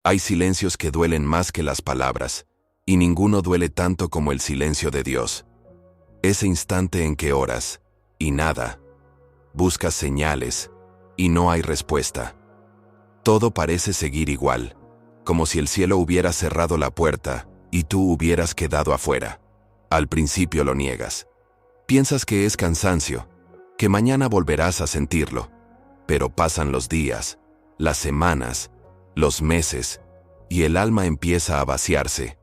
Hay silencios que duelen más que las palabras, y ninguno duele tanto como el silencio de Dios. Ese instante en que oras, y nada. Buscas señales, y no hay respuesta. Todo parece seguir igual, como si el cielo hubiera cerrado la puerta, y tú hubieras quedado afuera. Al principio lo niegas. Piensas que es cansancio, que mañana volverás a sentirlo. Pero pasan los días, las semanas, los meses, y el alma empieza a vaciarse.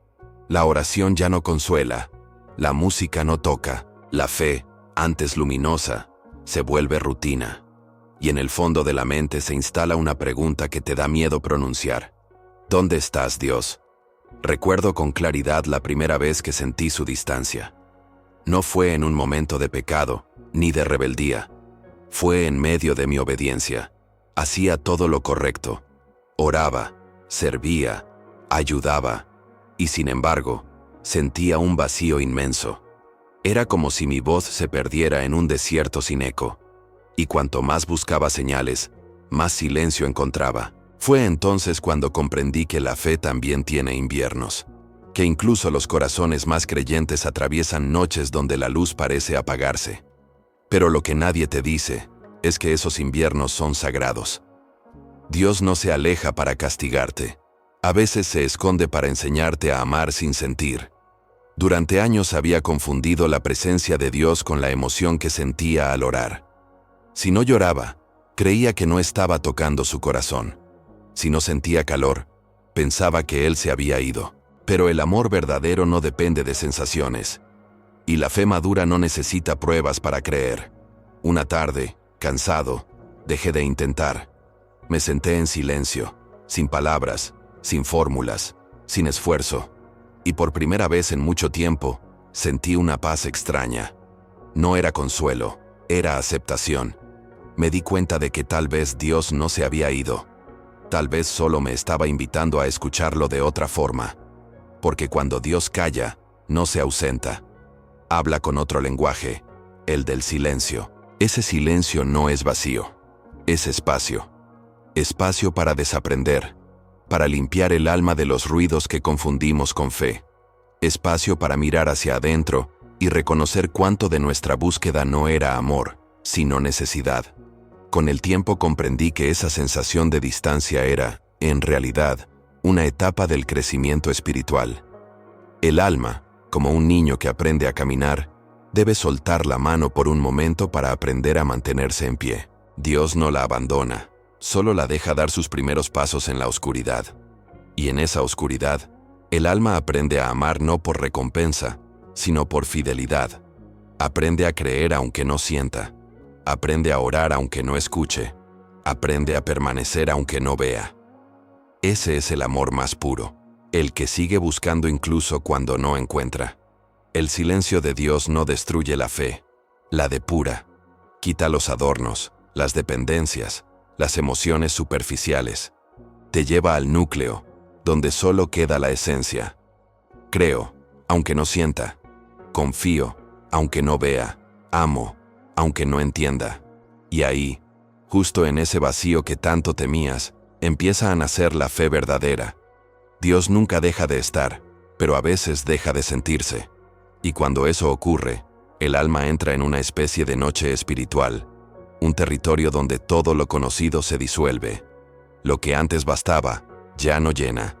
La oración ya no consuela, la música no toca, la fe, antes luminosa, se vuelve rutina. Y en el fondo de la mente se instala una pregunta que te da miedo pronunciar. ¿Dónde estás, Dios? Recuerdo con claridad la primera vez que sentí su distancia. No fue en un momento de pecado, ni de rebeldía. Fue en medio de mi obediencia. Hacía todo lo correcto. Oraba, servía, ayudaba, y sin embargo, sentía un vacío inmenso. Era como si mi voz se perdiera en un desierto sin eco. Y cuanto más buscaba señales, más silencio encontraba. Fue entonces cuando comprendí que la fe también tiene inviernos, que incluso los corazones más creyentes atraviesan noches donde la luz parece apagarse. Pero lo que nadie te dice es que esos inviernos son sagrados. Dios no se aleja para castigarte. A veces se esconde para enseñarte a amar sin sentir. Durante años había confundido la presencia de Dios con la emoción que sentía al orar. Si no lloraba, creía que no estaba tocando su corazón. Si no sentía calor, pensaba que Él se había ido. Pero el amor verdadero no depende de sensaciones. Y la fe madura no necesita pruebas para creer. Una tarde, cansado, dejé de intentar. Me senté en silencio, sin palabras, sin fórmulas, sin esfuerzo. Y por primera vez en mucho tiempo, sentí una paz extraña. No era consuelo, era aceptación. Me di cuenta de que tal vez Dios no se había ido. Tal vez solo me estaba invitando a escucharlo de otra forma. Porque cuando Dios calla, no se ausenta. Habla con otro lenguaje, el del silencio. Ese silencio no es vacío, es espacio. Espacio para desaprender, para limpiar el alma de los ruidos que confundimos con fe. Espacio para mirar hacia adentro y reconocer cuánto de nuestra búsqueda no era amor, sino necesidad. Con el tiempo comprendí que esa sensación de distancia era, en realidad, una etapa del crecimiento espiritual. El alma, como un niño que aprende a caminar, debe soltar la mano por un momento para aprender a mantenerse en pie. Dios no la abandona, solo la deja dar sus primeros pasos en la oscuridad. Y en esa oscuridad, el alma aprende a amar no por recompensa, sino por fidelidad. Aprende a creer aunque no sienta. Aprende a orar aunque no escuche. Aprende a permanecer aunque no vea. Ese es el amor más puro, el que sigue buscando incluso cuando no encuentra. El silencio de Dios no destruye la fe, la depura. Quita los adornos, las dependencias, las emociones superficiales. Te lleva al núcleo, donde solo queda la esencia. Creo, aunque no sienta. Confío, aunque no vea. Amo, aunque no entienda. Y ahí, justo en ese vacío que tanto temías, empieza a nacer la fe verdadera. Dios nunca deja de estar, pero a veces deja de sentirse. Y cuando eso ocurre, el alma entra en una especie de noche espiritual, un territorio donde todo lo conocido se disuelve. Lo que antes bastaba, ya no llena.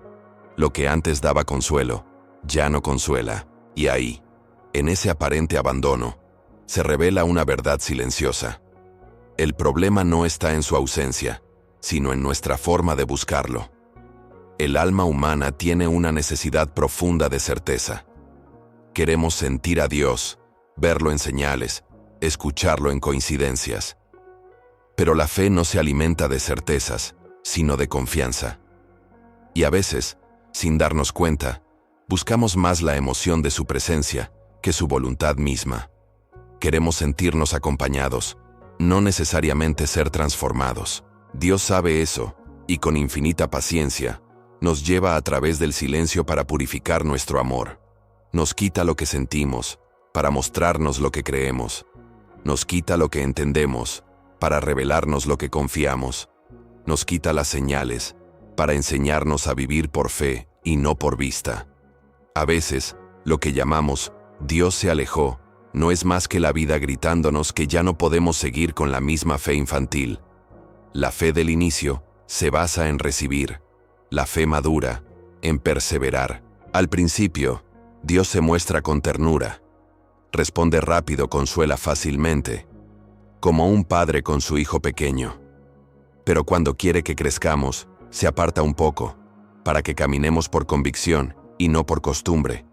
Lo que antes daba consuelo, ya no consuela. Y ahí, en ese aparente abandono, se revela una verdad silenciosa. El problema no está en su ausencia, sino en nuestra forma de buscarlo. El alma humana tiene una necesidad profunda de certeza. Queremos sentir a Dios, verlo en señales, escucharlo en coincidencias. Pero la fe no se alimenta de certezas, sino de confianza. Y a veces, sin darnos cuenta, buscamos más la emoción de su presencia que su voluntad misma. Queremos sentirnos acompañados, no necesariamente ser transformados. Dios sabe eso, y con infinita paciencia, nos lleva a través del silencio para purificar nuestro amor. Nos quita lo que sentimos, para mostrarnos lo que creemos. Nos quita lo que entendemos, para revelarnos lo que confiamos. Nos quita las señales, para enseñarnos a vivir por fe y no por vista. A veces, lo que llamamos Dios se alejó no es más que la vida gritándonos que ya no podemos seguir con la misma fe infantil. La fe del inicio se basa en recibir, la fe madura en perseverar. Al principio, Dios se muestra con ternura, responde rápido, consuela fácilmente, como un padre con su hijo pequeño. Pero cuando quiere que crezcamos, se aparta un poco, para que caminemos por convicción y no por costumbre.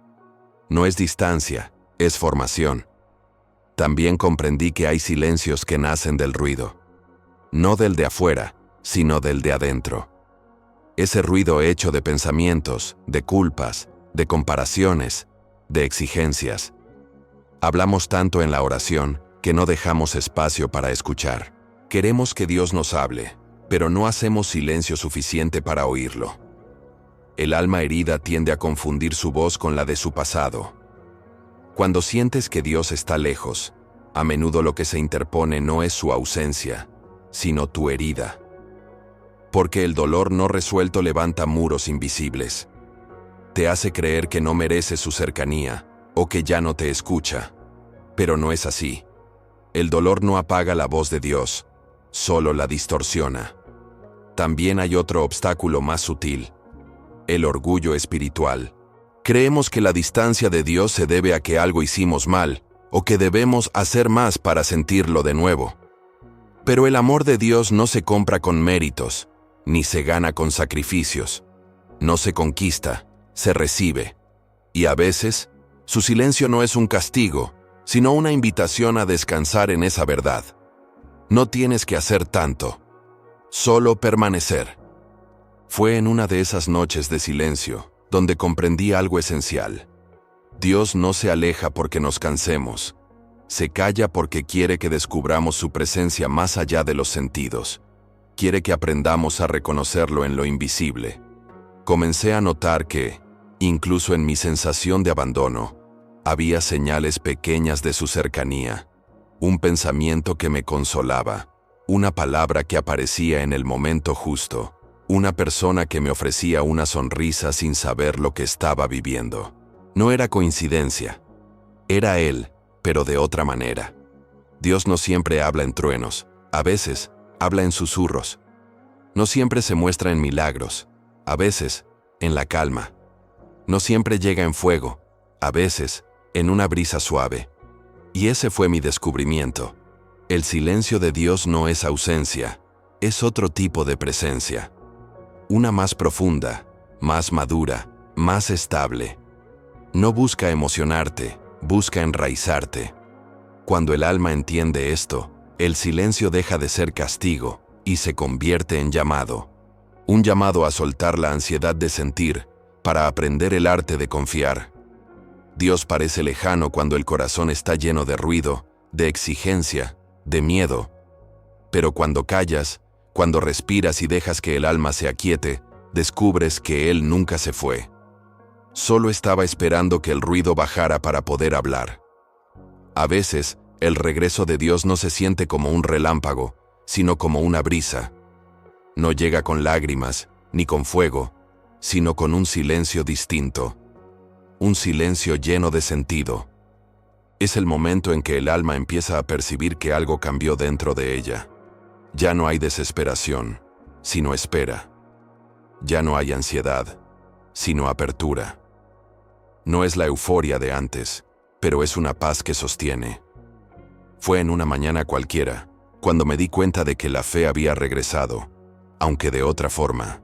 No es distancia, es formación. También comprendí que hay silencios que nacen del ruido. No del de afuera, sino del de adentro. Ese ruido hecho de pensamientos, de culpas, de comparaciones, de exigencias. Hablamos tanto en la oración que no dejamos espacio para escuchar. Queremos que Dios nos hable, pero no hacemos silencio suficiente para oírlo. El alma herida tiende a confundir su voz con la de su pasado. Cuando sientes que Dios está lejos, a menudo lo que se interpone no es su ausencia, sino tu herida. Porque el dolor no resuelto levanta muros invisibles. Te hace creer que no mereces su cercanía, o que ya no te escucha. Pero no es así. El dolor no apaga la voz de Dios, solo la distorsiona. También hay otro obstáculo más sutil: el orgullo espiritual. Creemos que la distancia de Dios se debe a que algo hicimos mal, o que debemos hacer más para sentirlo de nuevo. Pero el amor de Dios no se compra con méritos, ni se gana con sacrificios. No se conquista, se recibe. Y a veces, su silencio no es un castigo, sino una invitación a descansar en esa verdad. No tienes que hacer tanto, solo permanecer. Fue en una de esas noches de silencio donde comprendí algo esencial. Dios no se aleja porque nos cansemos. Se calla porque quiere que descubramos su presencia más allá de los sentidos. Quiere que aprendamos a reconocerlo en lo invisible. Comencé a notar que, incluso en mi sensación de abandono, había señales pequeñas de su cercanía. Un pensamiento que me consolaba, una palabra que aparecía en el momento justo, una persona que me ofrecía una sonrisa sin saber lo que estaba viviendo. No era coincidencia. Era Él, pero de otra manera. Dios no siempre habla en truenos, a veces habla en susurros. No siempre se muestra en milagros, a veces en la calma. No siempre llega en fuego, a veces en una brisa suave. Y ese fue mi descubrimiento. El silencio de Dios no es ausencia, es otro tipo de presencia. Una más profunda, más madura, más estable. No busca emocionarte, busca enraizarte. Cuando el alma entiende esto, el silencio deja de ser castigo y se convierte en llamado. Un llamado a soltar la ansiedad de sentir, para aprender el arte de confiar. Dios parece lejano cuando el corazón está lleno de ruido, de exigencia, de miedo. Pero cuando callas, cuando respiras y dejas que el alma se aquiete, descubres que Él nunca se fue. Solo estaba esperando que el ruido bajara para poder hablar. A veces, el regreso de Dios no se siente como un relámpago, sino como una brisa. No llega con lágrimas, ni con fuego, sino con un silencio distinto. Un silencio lleno de sentido. Es el momento en que el alma empieza a percibir que algo cambió dentro de ella. Ya no hay desesperación, sino espera. Ya no hay ansiedad, sino apertura. No es la euforia de antes, pero es una paz que sostiene. Fue en una mañana cualquiera, cuando me di cuenta de que la fe había regresado, aunque de otra forma.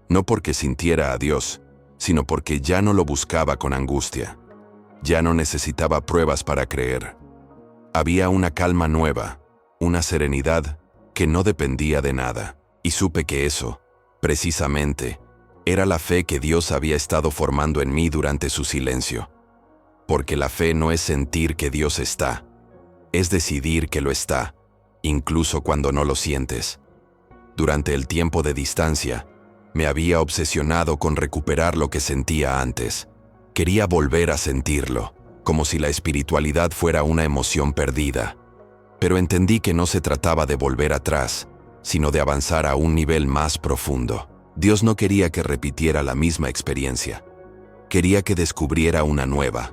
No porque sintiera a Dios, sino porque ya no lo buscaba con angustia. Ya no necesitaba pruebas para creer. Había una calma nueva, una serenidad que no dependía de nada, y supe que eso, precisamente, era la fe que Dios había estado formando en mí durante su silencio. Porque la fe no es sentir que Dios está, es decidir que lo está, incluso cuando no lo sientes. Durante el tiempo de distancia, me había obsesionado con recuperar lo que sentía antes. Quería volver a sentirlo, como si la espiritualidad fuera una emoción perdida. Pero entendí que no se trataba de volver atrás, sino de avanzar a un nivel más profundo. Dios no quería que repitiera la misma experiencia. Quería que descubriera una nueva.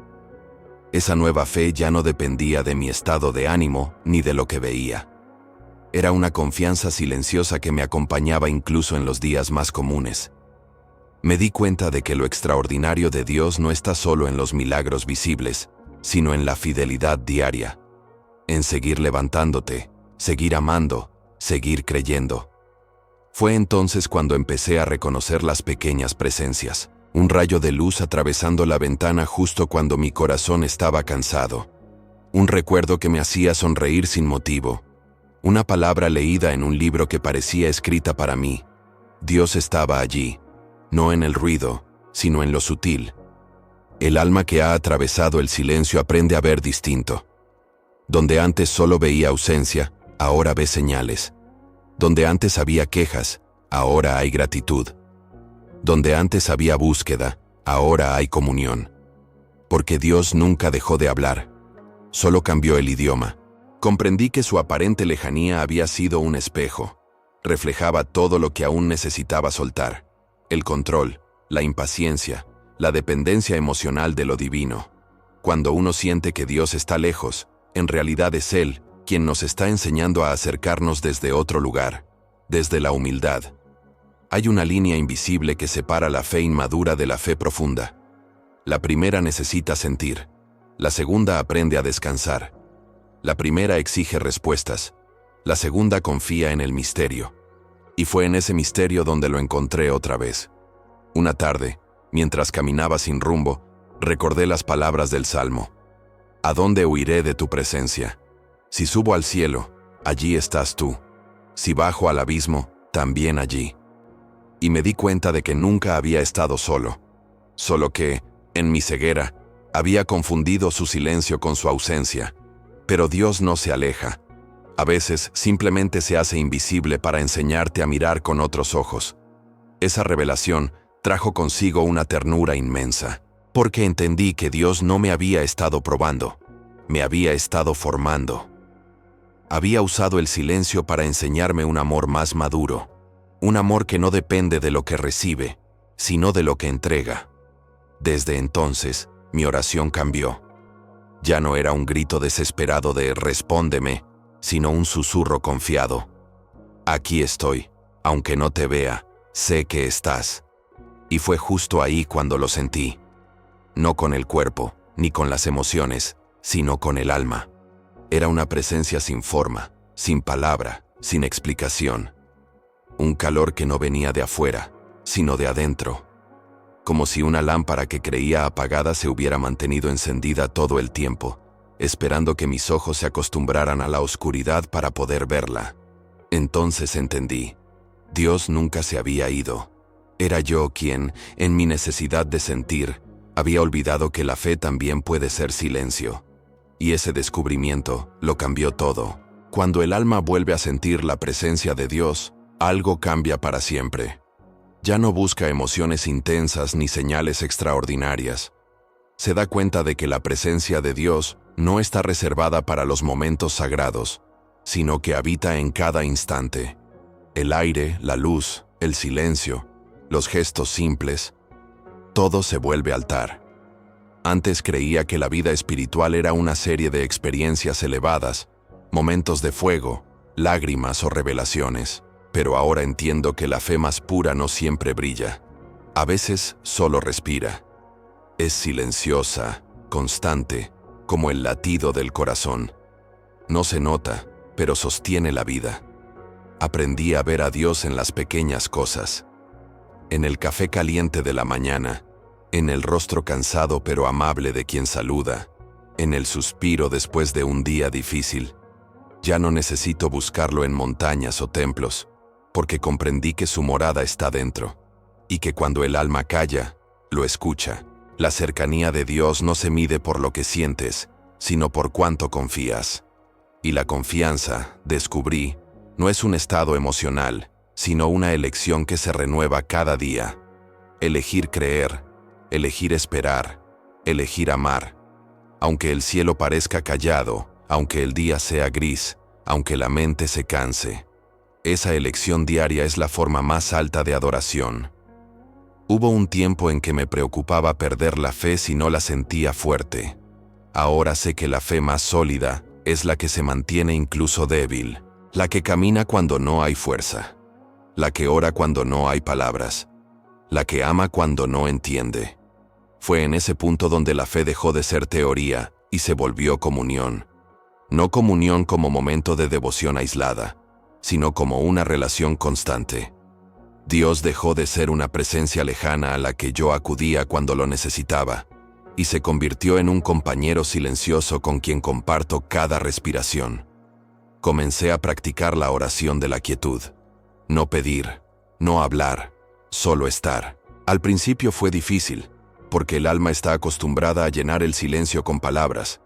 Esa nueva fe ya no dependía de mi estado de ánimo ni de lo que veía. Era una confianza silenciosa que me acompañaba incluso en los días más comunes. Me di cuenta de que lo extraordinario de Dios no está solo en los milagros visibles, sino en la fidelidad diaria, en seguir levantándote, seguir amando, seguir creyendo. Fue entonces cuando empecé a reconocer las pequeñas presencias, un rayo de luz atravesando la ventana justo cuando mi corazón estaba cansado, un recuerdo que me hacía sonreír sin motivo, una palabra leída en un libro que parecía escrita para mí. Dios estaba allí, no en el ruido, sino en lo sutil. El alma que ha atravesado el silencio aprende a ver distinto. Donde antes solo veía ausencia, ahora ve señales. Donde antes había quejas, ahora hay gratitud. Donde antes había búsqueda, ahora hay comunión. Porque Dios nunca dejó de hablar, solo cambió el idioma. Comprendí que su aparente lejanía había sido un espejo. Reflejaba todo lo que aún necesitaba soltar. El control, la impaciencia, la dependencia emocional de lo divino. Cuando uno siente que Dios está lejos, en realidad es Él quien nos está enseñando a acercarnos desde otro lugar, desde la humildad. Hay una línea invisible que separa la fe inmadura de la fe profunda. La primera necesita sentir. La segunda aprende a descansar. La primera exige respuestas. La segunda confía en el misterio. Y fue en ese misterio donde lo encontré otra vez. Una tarde, mientras caminaba sin rumbo, recordé las palabras del Salmo. ¿A dónde huiré de tu presencia? Si subo al cielo, allí estás tú. Si bajo al abismo, también allí. Y me di cuenta de que nunca había estado solo. Solo que, en mi ceguera, había confundido su silencio con su ausencia. Pero Dios no se aleja. A veces simplemente se hace invisible para enseñarte a mirar con otros ojos. Esa revelación trajo consigo una ternura inmensa, porque entendí que Dios no me había estado probando, me había estado formando. Había usado el silencio para enseñarme un amor más maduro, un amor que no depende de lo que recibe, sino de lo que entrega. Desde entonces, mi oración cambió. Ya no era un grito desesperado de «respóndeme», sino un susurro confiado. Aquí estoy, aunque no te vea, sé que estás. Y fue justo ahí cuando lo sentí. No con el cuerpo, ni con las emociones, sino con el alma. Era una presencia sin forma, sin palabra, sin explicación. Un calor que no venía de afuera, sino de adentro. Como si una lámpara que creía apagada se hubiera mantenido encendida todo el tiempo, esperando que mis ojos se acostumbraran a la oscuridad para poder verla. Entonces entendí. Dios nunca se había ido. Era yo quien, en mi necesidad de sentir, había olvidado que la fe también puede ser silencio. Y ese descubrimiento lo cambió todo. Cuando el alma vuelve a sentir la presencia de Dios, algo cambia para siempre. Ya no busca emociones intensas ni señales extraordinarias. Se da cuenta de que la presencia de Dios no está reservada para los momentos sagrados, sino que habita en cada instante. El aire, la luz, el silencio, los gestos simples, todo se vuelve altar. Antes creía que la vida espiritual era una serie de experiencias elevadas, momentos de fuego, lágrimas o revelaciones. Pero ahora entiendo que la fe más pura no siempre brilla. A veces solo respira. Es silenciosa, constante, como el latido del corazón. No se nota, pero sostiene la vida. Aprendí a ver a Dios en las pequeñas cosas. En el café caliente de la mañana, en el rostro cansado pero amable de quien saluda, en el suspiro después de un día difícil. Ya no necesito buscarlo en montañas o templos, porque comprendí que su morada está dentro, y que cuando el alma calla, lo escucha. La cercanía de Dios no se mide por lo que sientes, sino por cuánto confías. Y la confianza, descubrí, no es un estado emocional, sino una elección que se renueva cada día. Elegir creer, elegir esperar, elegir amar. Aunque el cielo parezca callado, aunque el día sea gris, aunque la mente se canse. Esa elección diaria es la forma más alta de adoración. Hubo un tiempo en que me preocupaba perder la fe si no la sentía fuerte. Ahora sé que la fe más sólida es la que se mantiene incluso débil, la que camina cuando no hay fuerza, la que ora cuando no hay palabras, la que ama cuando no entiende. Fue en ese punto donde la fe dejó de ser teoría y se volvió comunión. No comunión como momento de devoción aislada, sino como una relación constante. Dios dejó de ser una presencia lejana a la que yo acudía cuando lo necesitaba, y se convirtió en un compañero silencioso con quien comparto cada respiración. Comencé a practicar la oración de la quietud. No pedir, no hablar, solo estar. Al principio fue difícil, porque el alma está acostumbrada a llenar el silencio con palabras.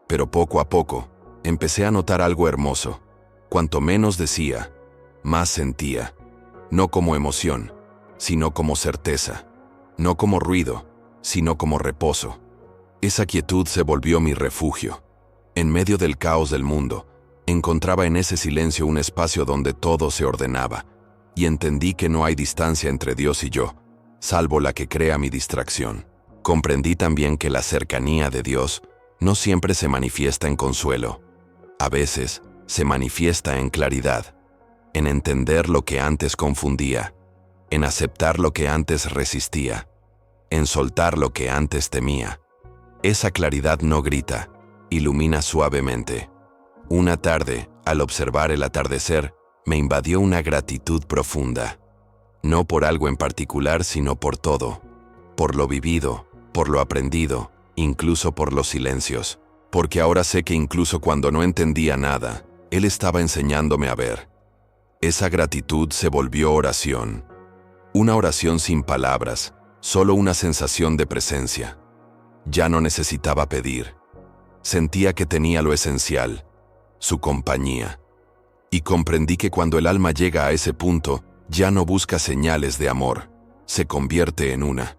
Pero poco a poco, empecé a notar algo hermoso. Cuanto menos decía, más sentía. No como emoción, sino como certeza. No como ruido, sino como reposo. Esa quietud se volvió mi refugio. En medio del caos del mundo, encontraba en ese silencio un espacio donde todo se ordenaba, y entendí que no hay distancia entre Dios y yo, salvo la que crea mi distracción. Comprendí también que la cercanía de Dios no siempre se manifiesta en consuelo. A veces, se manifiesta en claridad, en entender lo que antes confundía, en aceptar lo que antes resistía, en soltar lo que antes temía. Esa claridad no grita, ilumina suavemente. Una tarde, al observar el atardecer, me invadió una gratitud profunda. No por algo en particular, sino por todo. Por lo vivido, por lo aprendido, incluso por los silencios. Porque ahora sé que incluso cuando no entendía nada, Él estaba enseñándome a ver. Esa gratitud se volvió oración. Una oración sin palabras, solo una sensación de presencia. Ya no necesitaba pedir. Sentía que tenía lo esencial, su compañía. Y comprendí que cuando el alma llega a ese punto, ya no busca señales de amor, se convierte en una.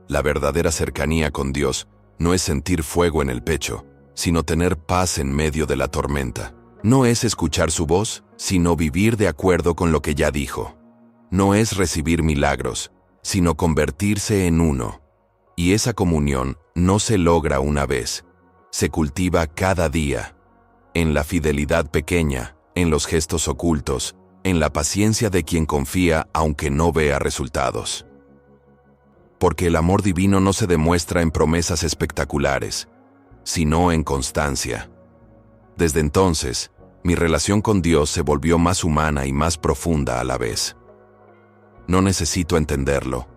La verdadera cercanía con Dios no es sentir fuego en el pecho, sino tener paz en medio de la tormenta. No es escuchar su voz, sino vivir de acuerdo con lo que ya dijo. No es recibir milagros, sino convertirse en uno. Y esa comunión no se logra una vez, se cultiva cada día. En la fidelidad pequeña, en los gestos ocultos, en la paciencia de quien confía aunque no vea resultados. Porque el amor divino no se demuestra en promesas espectaculares, sino en constancia. Desde entonces, mi relación con Dios se volvió más humana y más profunda a la vez. No necesito entenderlo,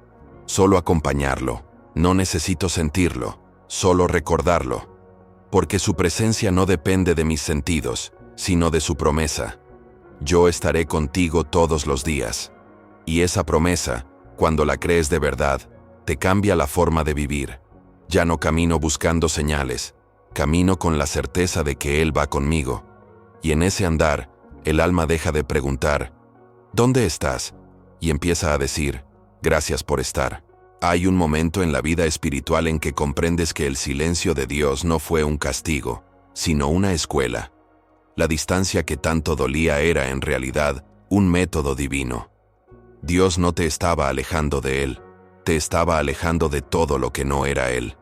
solo acompañarlo. No necesito sentirlo, solo recordarlo. Porque su presencia no depende de mis sentidos, sino de su promesa. Yo estaré contigo todos los días. Y esa promesa, cuando la crees de verdad, te cambia la forma de vivir. Ya no camino buscando señales, camino con la certeza de que Él va conmigo. Y en ese andar, el alma deja de preguntar, ¿dónde estás? Y empieza a decir, gracias por estar. Hay un momento en la vida espiritual en que comprendes que el silencio de Dios no fue un castigo, sino una escuela. La distancia que tanto dolía era en realidad un método divino. Dios no te estaba alejando de Él, te estaba alejando de todo lo que no era Él.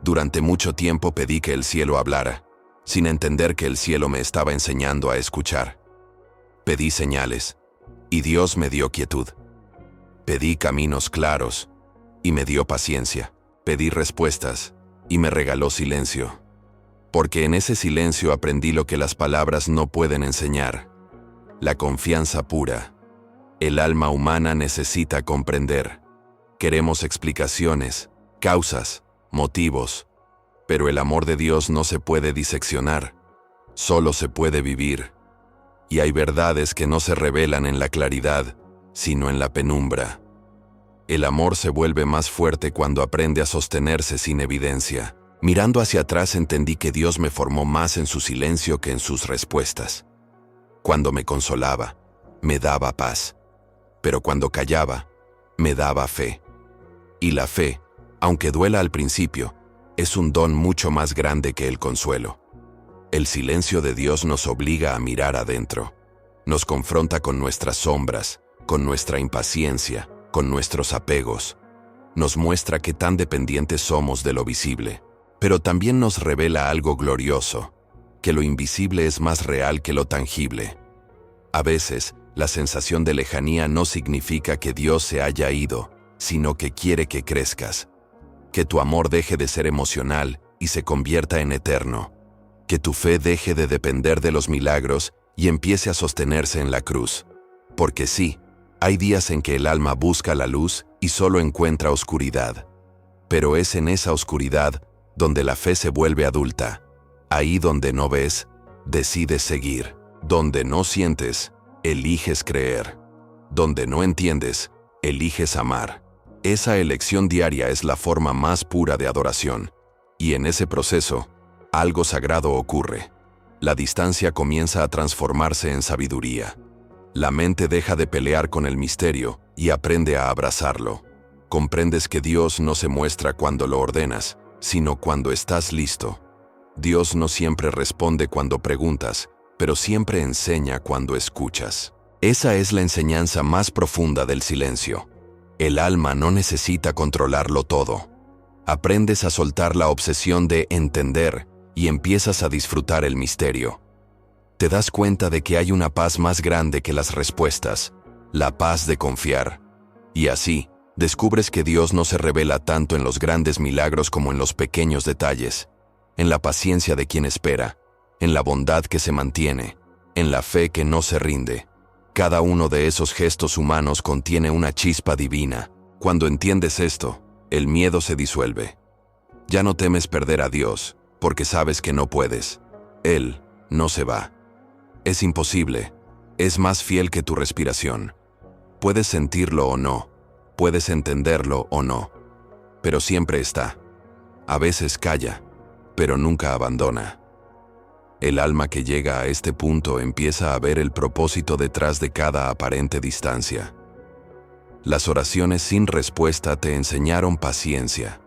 Durante mucho tiempo pedí que el cielo hablara, sin entender que el cielo me estaba enseñando a escuchar. Pedí señales, y Dios me dio quietud. Pedí caminos claros, y me dio paciencia. Pedí respuestas, y me regaló silencio. Porque en ese silencio aprendí lo que las palabras no pueden enseñar. La confianza pura. El alma humana necesita comprender. Queremos explicaciones, causas, motivos. Pero el amor de Dios no se puede diseccionar. Solo se puede vivir. Y hay verdades que no se revelan en la claridad, sino en la penumbra. El amor se vuelve más fuerte cuando aprende a sostenerse sin evidencia. Mirando hacia atrás entendí que Dios me formó más en su silencio que en sus respuestas. Cuando me consolaba, me daba paz. Pero cuando callaba, me daba fe. Y la fe, aunque duela al principio, es un don mucho más grande que el consuelo. El silencio de Dios nos obliga a mirar adentro. Nos confronta con nuestras sombras, con nuestra impaciencia, con nuestros apegos. Nos muestra qué tan dependientes somos de lo visible, pero también nos revela algo glorioso, que lo invisible es más real que lo tangible. A veces, la sensación de lejanía no significa que Dios se haya ido, sino que quiere que crezcas, que tu amor deje de ser emocional y se convierta en eterno, que tu fe deje de depender de los milagros y empiece a sostenerse en la cruz. Porque sí, hay días en que el alma busca la luz y solo encuentra oscuridad. Pero es en esa oscuridad donde la fe se vuelve adulta. Ahí donde no ves, decides seguir. Donde no sientes, eliges creer. Donde no entiendes, eliges amar. Esa elección diaria es la forma más pura de adoración. Y en ese proceso, algo sagrado ocurre. La distancia comienza a transformarse en sabiduría. La mente deja de pelear con el misterio y aprende a abrazarlo. Comprendes que Dios no se muestra cuando lo ordenas, sino cuando estás listo. Dios no siempre responde cuando preguntas, pero siempre enseña cuando escuchas. Esa es la enseñanza más profunda del silencio. El alma no necesita controlarlo todo. Aprendes a soltar la obsesión de entender y empiezas a disfrutar el misterio. Te das cuenta de que hay una paz más grande que las respuestas, la paz de confiar. Y así, descubres que Dios no se revela tanto en los grandes milagros como en los pequeños detalles, en la paciencia de quien espera, en la bondad que se mantiene, en la fe que no se rinde. Cada uno de esos gestos humanos contiene una chispa divina. Cuando entiendes esto, el miedo se disuelve. Ya no temes perder a Dios, porque sabes que no puedes. Él no se va. Es imposible. Es más fiel que tu respiración. Puedes sentirlo o no. Puedes entenderlo o no. Pero siempre está. A veces calla, pero nunca abandona. El alma que llega a este punto empieza a ver el propósito detrás de cada aparente distancia. Las oraciones sin respuesta te enseñaron paciencia.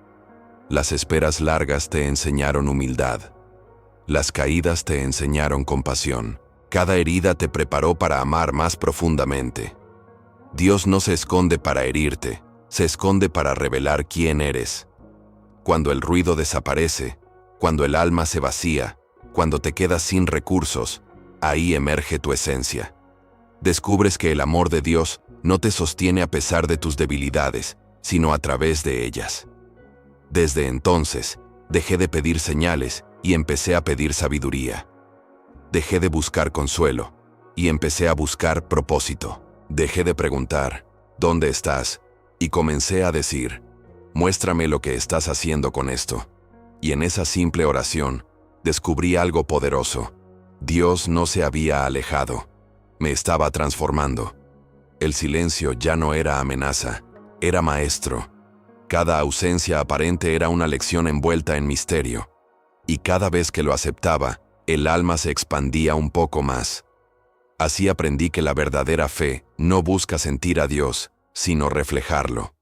Las esperas largas te enseñaron humildad. Las caídas te enseñaron compasión. Cada herida te preparó para amar más profundamente. Dios no se esconde para herirte, se esconde para revelar quién eres. Cuando el ruido desaparece, cuando el alma se vacía, cuando te quedas sin recursos, ahí emerge tu esencia. Descubres que el amor de Dios no te sostiene a pesar de tus debilidades, sino a través de ellas. Desde entonces, dejé de pedir señales y empecé a pedir sabiduría. Dejé de buscar consuelo y empecé a buscar propósito. Dejé de preguntar, ¿dónde estás? Y comencé a decir, muéstrame lo que estás haciendo con esto. Y en esa simple oración, descubrí algo poderoso. Dios no se había alejado. Me estaba transformando. El silencio ya no era amenaza, era maestro. Cada ausencia aparente era una lección envuelta en misterio. Y cada vez que lo aceptaba, el alma se expandía un poco más. Así aprendí que la verdadera fe no busca sentir a Dios, sino reflejarlo.